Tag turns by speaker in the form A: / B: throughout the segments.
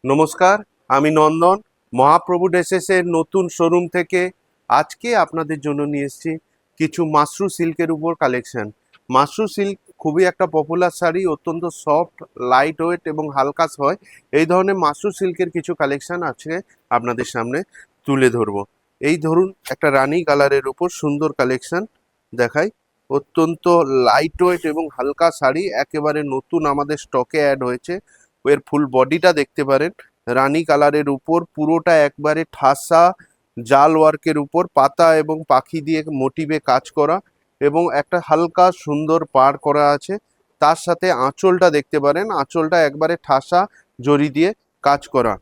A: নমস্কার, আমি নন্দন। মহাপ্রভু ড্রেসেসের নতুন শোরুম থেকে আজকে আপনাদের জন্য নিয়ে এসেছি কিছু মাশরু সিল্কের উপর কালেকশন। মাশরু সিল্ক খুবই একটা পপুলার শাড়ি, অত্যন্ত সফট, লাইট ওয়েট এবং হালকা হয়। এই ধরনের মাশরু সিল্কের কিছু কালেকশন আজকে আপনাদের সামনে তুলে ধরবো। এই ধরুন একটা রানী কালারের উপর সুন্দর কালেকশন দেখাই। অত্যন্ত লাইট ওয়েট এবং হালকা শাড়ি, একেবারে নতুন আমাদের স্টকে অ্যাড হয়েছে। এর ফুল বডিটা দেখতে পারেন, রানী কালারের উপর পুরোটা একবারে ঠাসা জাল ওয়ার্কের উপর পাতা এবং পাখি দিয়ে মোটিভে কাজ করা এবং একটা হালকা সুন্দর পাড় করা আছে। তার সাথে আঁচলটা দেখতে পারেন, আঁচলটা একবারে ঠাসা জরি দিয়ে কাজ করা।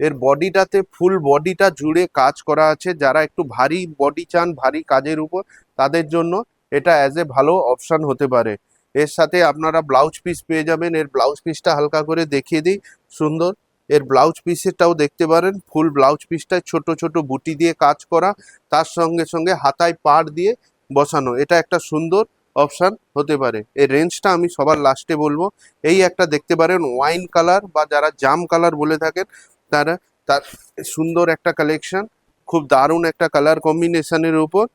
A: এর বডিটাতে ফুল বডিটা জুড়ে কাজ করা আছে। যারা একটু ভারী বডি চান, ভারী কাজের উপর, তাদের জন্য এটা অ্যাজ এ ভালো অপশান হতে পারে। এর সাথে আপনারা ব্লাউজ পিস পেয়ে যাবেন। এর ব্লাউজ পিসটা হালকা করে দেখিয়ে দিই, সুন্দর। এর ব্লাউজ পিসেরটাও দেখতে পারেন, ফুল ব্লাউজ পিসটায় ছোট ছোট বুটি দিয়ে কাজ করা, তার সঙ্গে সঙ্গে হাতায় পাড় দিয়ে বসানো। এটা একটা সুন্দর অপশান হতে পারে। এর রেঞ্জটা আমি সবার লাস্টে বলবো। এই একটা দেখতে পারেন ওয়াইন কালার বা যারা জাম কালার বলে থাকেন তারা, তার সুন্দর একটা কালেকশন, খুব দারুণ একটা কালার কম্বিনেশনের উপর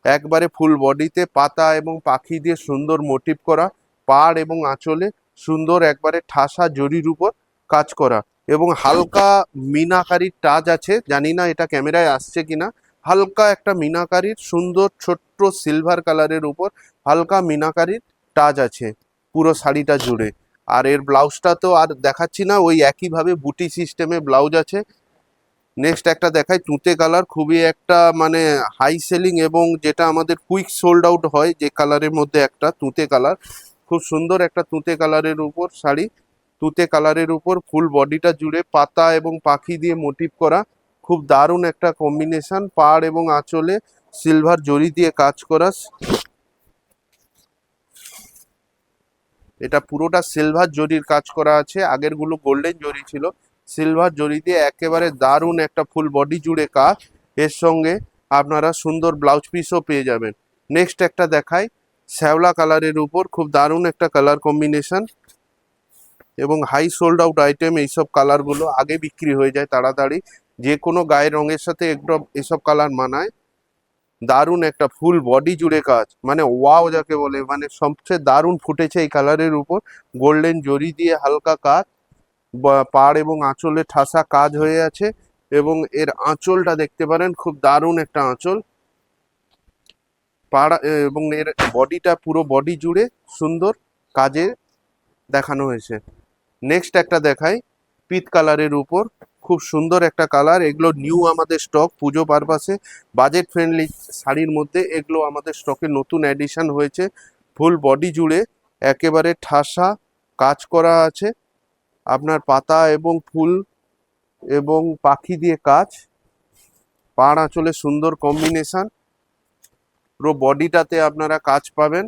A: একবারে ফুল বডিতে পাতা এবং পাখি দিয়ে সুন্দর মোটিভ করা, পাড় এবং আঁচলে সুন্দর একবারে ঠাসা জরির উপর কাজ করা এবং হালকা মিনাকারির টাচ আছে। জানি না এটা ক্যামেরায় আসছে কিনা, হালকা একটা মিনাকারির সুন্দর ছোট্ট সিলভার কালারের উপর হালকা মিনাকারির টাচ আছে পুরো শাড়িটা জুড়ে। আর এর ব্লাউজটা তো আর দেখাচ্ছি না, ওই একইভাবে বুটি সিস্টেমে ব্লাউজ আছে। নেক্সট একটা দেখাই তুঁতে কালার, খুবই একটা মানে হাই সেলিং এবং যেটা আমাদের কুইক সোল্ড আউট হয় যে কালারের মধ্যে একটা তুঁতে কালার। খুব সুন্দর একটা তুঁতে কালারের উপর শাড়ি, তুঁতে কালারের উপর ফুল বডিটা জুড়ে পাতা এবং পাখি দিয়ে মোটিভ করা, খুব দারুণ একটা কম্বিনেশন। পাড় এবং আঁচলে সিলভার জরি দিয়ে কাজ করা, এটা পুরোটা সিলভার জরির কাজ করা আছে। আগেরগুলো গোল্ডেন জরি ছিল, সিলভার জরি দিয়ে একেবারে দারুণ একটা ফুল বডি জুড়ে কাজ। এর সঙ্গে আপনারা সুন্দর ব্লাউজ পিসও পেয়ে যাবেন। নেক্সট একটা দেখাই শ্যাওলা কালারের উপর, খুব দারুণ একটা কালার কম্বিনেশন এবং হাই সোল্ড আউট আইটেম। এইসব কালারগুলো আগে বিক্রি হয়ে যায় তাড়াতাড়ি, যে কোনো গায়ের রঙের সাথে একটু এসব কালার মানায়। দারুণ একটা ফুল বডি জুড়ে কাজ, মানে ওয়াও যাকে বলে, মানে সবচেয়ে দারুণ ফুটেছে এই কালারের উপর। গোল্ডেন জরি দিয়ে হালকা কাজ, পাড় এবং আঁচলে ঠাসা কাজ হয়ে আছে এবং এর আঁচলটা দেখতে পারেন, খুব দারুণ একটা আঁচল। পাড় এবং এর বডিটা পুরো বডি জুড়ে সুন্দর কাজে দেখানো হয়েছে। নেক্সট একটা দেখাই পিত কালারের উপর, খুব সুন্দর একটা কালার। এগুলো নিউ আমাদের স্টক, পুজো পারপাসে বাজেট ফ্রেন্ডলি শাড়ির মধ্যে এগুলো আমাদের স্টকে নতুন অ্যাডিশন হয়েছে। ফুল বডি জুড়ে একেবারে ঠাসা কাজ করা আছে, আপনার পাতা এবং ফুল এবং পাখি দিয়ে কাজ, পাড় আঁচলে সুন্দর কম্বিনেশন, পুরো বডিটাতে আপনারা কাজ পাবেন।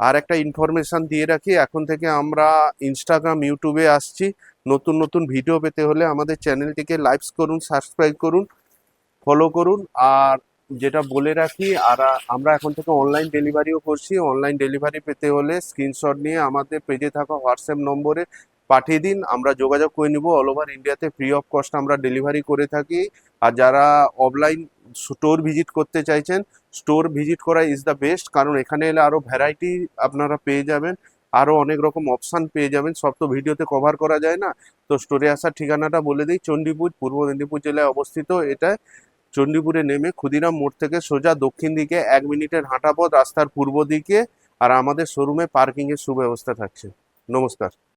A: আর একটা ইনফরমেশন দিয়ে রাখি, এখন থেকে আমরা ইনস্টাগ্রাম, ইউটিউবে আসছি। নতুন নতুন ভিডিও পেতে হলে আমাদের চ্যানেলটিকে লাইক করুন, সাবস্ক্রাইব করুন, ফলো করুন। আর যেটা বলে রাখি, আর আমরা এখন থেকে অনলাইন ডেলিভারিও করছি। অনলাইন ডেলিভারি পেতে হলে স্ক্রিনশট নিয়ে আমাদের পেজে থাকা হোয়াটসঅ্যাপ নম্বরে পাঠিয়ে দিন, আমরা যোগাযোগ করে নিব। অল ওভার ইন্ডিয়াতে ফ্রি অফ কস্ট আমরা ডেলিভারি করে থাকি। আর যারা অফলাইন স্টোর ভিজিট করতে চাইছেন, স্টোর ভিজিট করা ইজ দ্য বেস্ট, কারণ এখানে এলে আরও ভ্যারাইটি আপনারা পেয়ে যাবেন, আরও অনেক রকম অপশান পেয়ে যাবেন। সব তো ভিডিওতে কভার করা যায় না। তো স্টোরে আসার ঠিকানাটা বলে দিই, চণ্ডীপুর, পূর্ব মেদিনীপুর জেলায় অবস্থিত। এটা চণ্ডীপুরে নেমে ক্ষুদিরাম মোড় থেকে সোজা দক্ষিণ দিকে 1 মিনিটের হাঁটা পথ, রাস্তার পূর্ব দিকে। আর আমাদের শোরুমে পার্কিংয়ের সুব্যবস্থা থাকছে। নমস্কার।